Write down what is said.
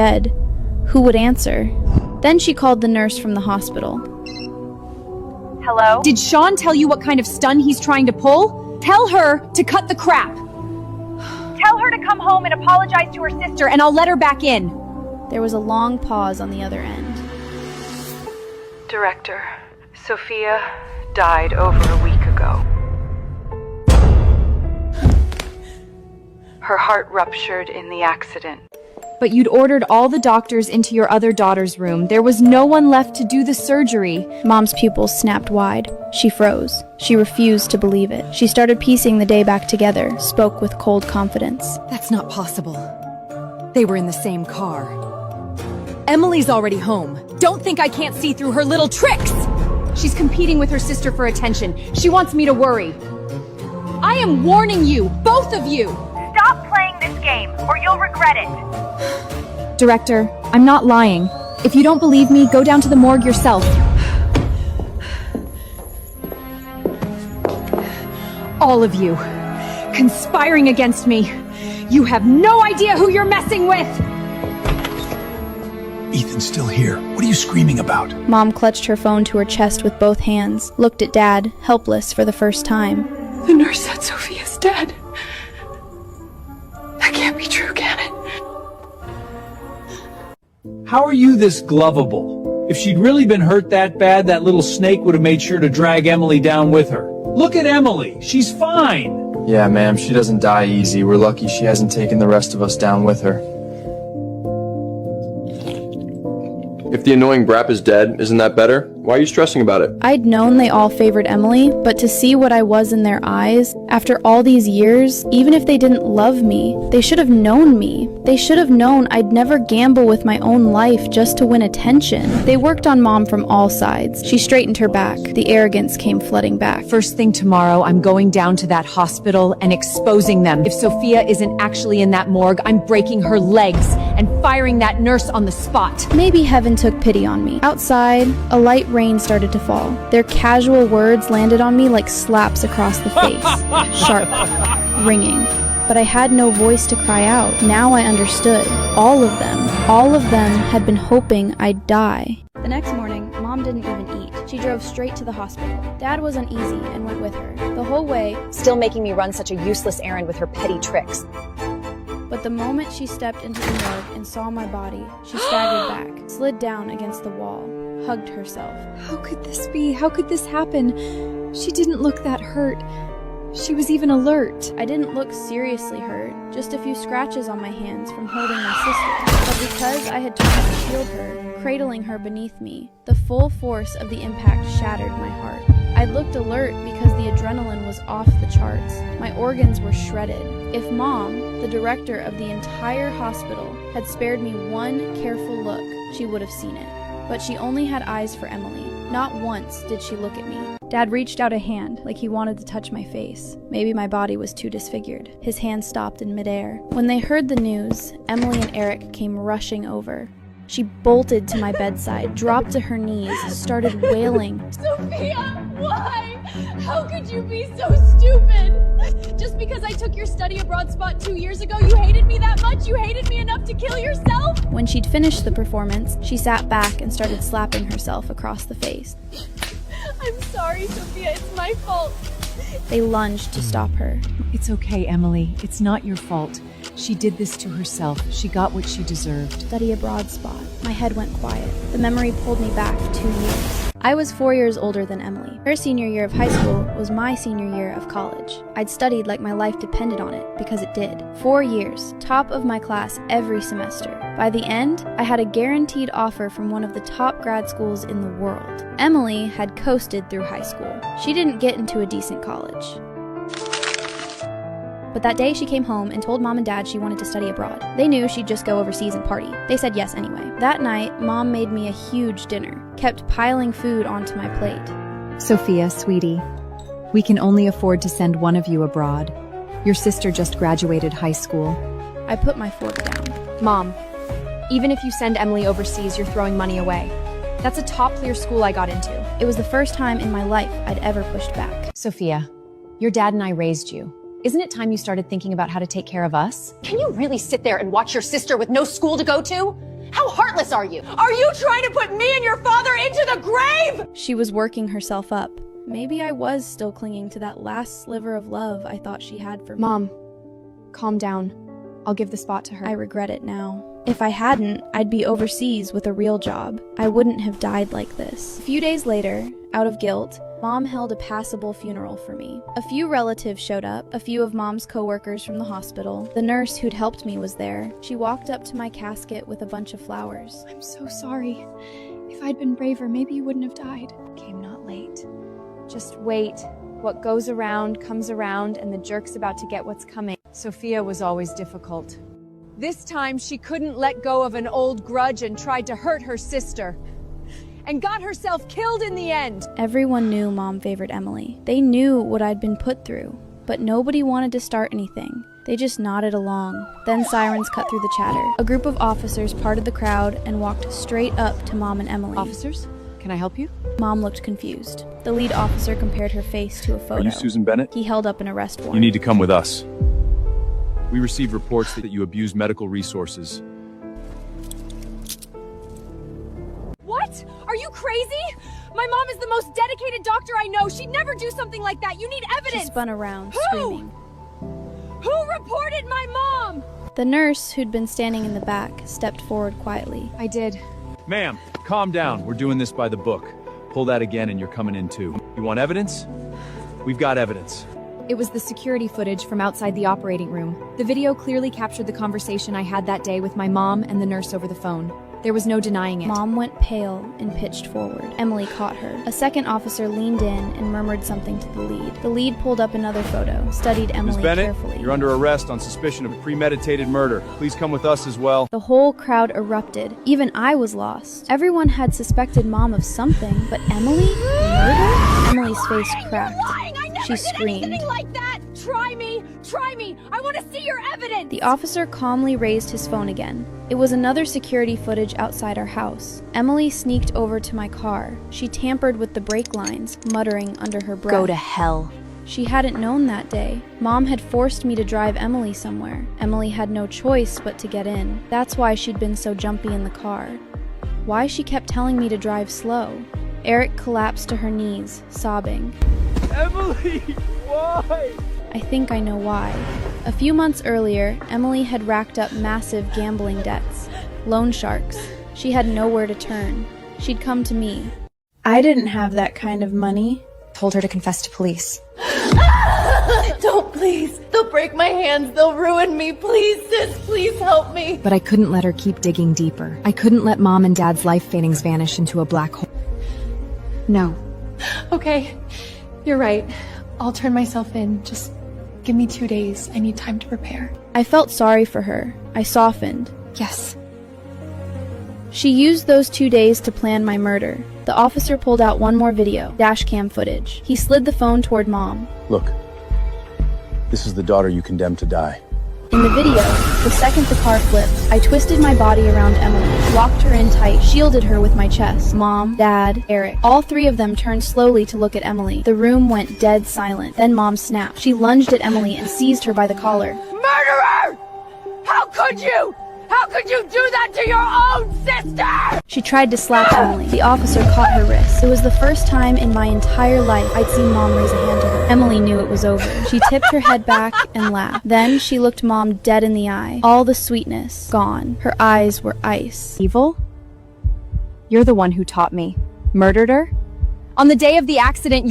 dead. Who would answer? Then she called the nurse from the hospital. Hello? Did Sean tell you what kind of stun he's trying to pull? Tell her to cut the crap. Tell her to come home and apologize to her sister And I'll let her back in. There was a long pause on the other end. Director, Sophia died over a week ago. Her heart ruptured in the accident. But you'd ordered all the doctors into your other daughter's room. There was no one left to do the surgery. Mom's pupils snapped wide. She froze. She refused to believe it. She started piecing the day back together, spoke with cold confidence. That's not possible. They were in the same car. Emily's already home. Don't think I can't see through her little tricks! She's competing with her sister for attention. She wants me to worry. I am warning you, both of you! Stop playing this game, or you'll regret it. Director, I'm not lying. If you don't believe me, go down to the morgue yourself. All of you, conspiring against me. You have no idea who you're messing with! Ethan's still here. What are you screaming about? Mom clutched her phone to her chest with both hands, looked at Dad, helpless for the first time. The nurse said Sophia's dead. That can't be true, can it? How are you this glovable? If she'd really been hurt that bad, that little snake would have made sure to drag Emily down with her. Look at Emily. She's fine. Yeah, ma'am, she doesn't die easy. We're lucky she hasn't taken the rest of us down with her. If the annoying Brap is dead, isn't that better? Why are you stressing about it? I'd known they all favored Emily, but to see what I was in their eyes, after all these years, even if they didn't love me, they should have known me. They should have known I'd never gamble with my own life just to win attention. They worked on Mom from all sides. She straightened her back. The arrogance came flooding back. First thing tomorrow, I'm going down to that hospital and exposing them. If Sophia isn't actually in that morgue, I'm breaking her legs and firing that nurse on the spot. Maybe heaven took pity on me. Outside, a light rain started to fall. Their casual words landed on me like slaps across the face. Sharp, ringing. But I had no voice to cry out. Now I understood. All of them had been hoping I'd die. The next morning, Mom didn't even eat. She drove straight to the hospital. Dad was uneasy and went with her. The whole way, Still making me run such a useless errand with her petty tricks. but the moment she stepped into the morgue and saw my body, she staggered back, slid down against the wall, hugged herself. How could this be? How could this happen? She didn't look that hurt. She was even alert. I didn't look seriously hurt, just a few scratches on my hands from holding my sister. But because I had turned to shield her, cradling her beneath me, the full force of the impact shattered my heart. I looked alert because the adrenaline was off the charts. My organs were shredded. If Mom, the director of the entire hospital, had spared me one careful look, she would have seen it. But she only had eyes for Emily. Not once did she look at me. Dad reached out a hand, like he wanted to touch my face. Maybe my body was too disfigured. His hand stopped in midair. When they heard the news, Emily and Eric came rushing over. She bolted to my bedside, dropped to her knees, started wailing. Sophia, why? How could you be so stupid? Just because I took your study abroad spot 2 years ago, you hated me that much? You hated me enough to kill yourself? When she'd finished the performance, she sat back and started slapping herself across the face. I'm sorry, Sophia, it's my fault. They lunged to stop her. It's okay, Emily. It's not your fault. She did this to herself. She got what she deserved. Study abroad spot. My head went quiet. The memory pulled me back 2 years. I was 4 years older than Emily. Her senior year of high school was my senior year of college. I'd studied like my life depended on it, because it did. 4 years, top of my class every semester. By the end, I had a guaranteed offer from one of the top grad schools in the world. Emily had coasted through high school. She didn't get into a decent college. But that day she came home and told Mom and Dad she wanted to study abroad. They knew she'd just go overseas and party. They said yes anyway. That night, Mom made me a huge dinner, kept piling food onto my plate. Sophia, sweetie, we can only afford to send one of you abroad. Your sister just graduated high school. I put my fork down. Mom, even if you send Emily overseas, you're throwing money away. That's a top-tier school I got into. It was the first time in my life I'd ever pushed back. Sophia, your dad and I raised you. Isn't it time you started thinking about how to take care of us? Can you really sit there and watch your sister with no school to go to? How heartless are you? Are you trying to put me and your father into the grave? She was working herself up. Maybe I was still clinging to that last sliver of love I thought she had for me. Mom, calm down. I'll give the spot to her. I regret it now. If I hadn't, I'd be overseas with a real job. I wouldn't have died like this. A few days later, out of guilt, Mom held a passable funeral for me. A few relatives showed up, a few of Mom's coworkers from the hospital. The nurse who'd helped me was there. She walked up to my casket with a bunch of flowers. I'm so sorry. If I'd been braver, maybe you wouldn't have died. Came not late. Just wait. What goes around comes around, and the jerk's about to get what's coming. Sophia was always difficult. This time she couldn't let go of an old grudge and tried to hurt her sister. And got herself killed in the end. Everyone knew Mom favored Emily. They knew what I'd been put through, but nobody wanted to start anything. They just nodded along. Then sirens cut through the chatter. A group of officers parted the crowd and walked straight up to Mom and Emily. Officers, can I help you? Mom looked confused. The lead officer compared her face to a photo. Are you Susan Bennett? He held up an arrest warrant. You need to come with us. We received reports that you abused medical resources. What? Are you crazy? My mom is the most dedicated doctor I know. She'd never do something like that. You need evidence. She spun around, Who? screaming. Who reported my mom? The nurse, who'd been standing in the back, stepped forward quietly. I did. Ma'am, calm down. We're doing this by the book. Pull that again and you're coming in too. You want evidence? We've got evidence. It was the security footage from outside the operating room. The video clearly captured the conversation I had that day with my mom and the nurse over the phone. There was no denying it. Mom went pale and pitched forward. Emily caught her. A second officer leaned in and murmured something to the lead. The lead pulled up another photo, studied Emily Ms. Bennett, carefully. you're under arrest on suspicion of premeditated murder. Please come with us as well. The whole crowd erupted. Even I was lost. Everyone had suspected Mom of something, but Emily? Murder? Emily's face cracked. She screamed. Anything like that. Try me. Try me. I want to see your evidence. The officer calmly raised his phone again. It was another security footage outside our house. Emily sneaked over to my car. She tampered with the brake lines, muttering under her breath. Go to hell. She hadn't known that day. Mom had forced me to drive Emily somewhere. Emily had no choice but to get in. That's why she'd been so jumpy in the car. Why she kept telling me to drive slow. Eric collapsed to her knees, sobbing. Emily, why? I think I know why. A few months earlier, Emily had racked up massive gambling debts. Loan sharks. She had nowhere to turn. She'd come to me. I didn't have that kind of money. Told her to confess to police. Don't, please. They'll break my hands. They'll ruin me. Please, sis, please help me. But I couldn't let her keep digging deeper. I couldn't let Mom and Dad's life fadings vanish into a black hole. No. Okay, you're right. I'll turn myself in. Just give me 2 days. I need time to prepare. I felt sorry for her. I softened. Yes. She used those 2 days to plan my murder. The officer pulled out one more video, dashcam footage. He slid the phone toward Mom. Look, this is the daughter you condemned to die. In the video, the second the car flipped, I twisted my body around Emily, locked her in tight, shielded her with my chest. Mom, Dad, Eric. All three of them turned slowly to look at Emily. The room went dead silent. Then Mom snapped. She lunged at Emily and seized her by the collar. Murderer! How could you? How could you do that to your own sister? She tried to slap Emily. The officer caught her wrist. It was the first time in my entire life I'd seen Mom raise a hand to her. Emily knew it was over. She tipped her head back and laughed. Then she looked Mom dead in the eye. All the sweetness gone. Her eyes were ice. Evil? You're the one who taught me. Murdered her? On the day of the accident,